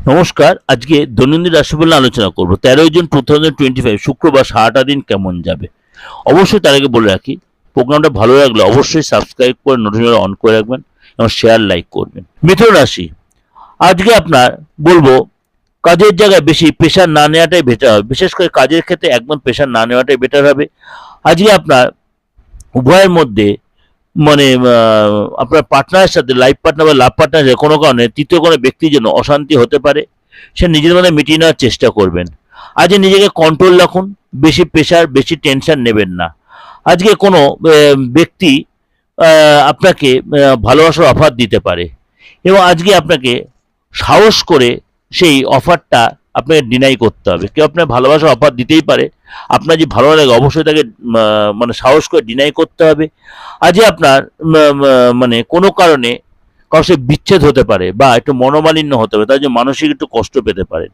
নমস্কার। আজকে দৈনন্দিন রাশিফল নিয়ে আলোচনা করব। 13 জুন 2025 শুক্রবার সারাটা দিন কেমন যাবে। অবশ্যই তার আগে বলে রাখি, প্রোগ্রামটা ভালো লাগলে অবশ্যই সাবস্ক্রাইব করে নোটিফিকেশন অন করে রাখবেন এবং শেয়ার লাইক করবেন। মিথুন রাশি, আজকে আপনার বলবো কাজের জায়গায় বেশি প্রেশার না নেওয়াটাই বেটার হবে। বিশেষ করে কাজের ক্ষেত্রে একদম প্রেশার না নেওয়াটাই বেটার হবে। আজকে আপনার উভয়ের মধ্যে মানে আপনার পার্টনারের সাথে লাইফ পার্টনার বা লাভ পার্টনারের কোনো কারণে তৃতীয় কোনো ব্যক্তির জন্য অশান্তি হতে পারে। সে নিজের মধ্যে মিটিয়ে নেওয়ার চেষ্টা করবেন। আজকে নিজেকে কন্ট্রোল রাখুন, বেশি প্রেশার বেশি টেনশন নেবেন না। আজকে কোনো ব্যক্তি আপনাকে ভালোবাসার অফার দিতে পারে এবং আজকে আপনাকে সাহস করে সেই অফারটা আপনাকে ডিনাই করতে হবে। কেউ আপনার ভালোবাসার অফার দিতেই পারে, আপনার যে ভালো লাগে অবশ্যই তাকে মানে সাহস করে ডিনাই করতে হবে। আজকে আপনার মানে কোনো কারণে কারোর সাথে বিচ্ছেদ হতে পারে বা একটু মনোমালিন্য হতে পারে, তার জন্য মানসিক একটু কষ্ট পেতে পারেন।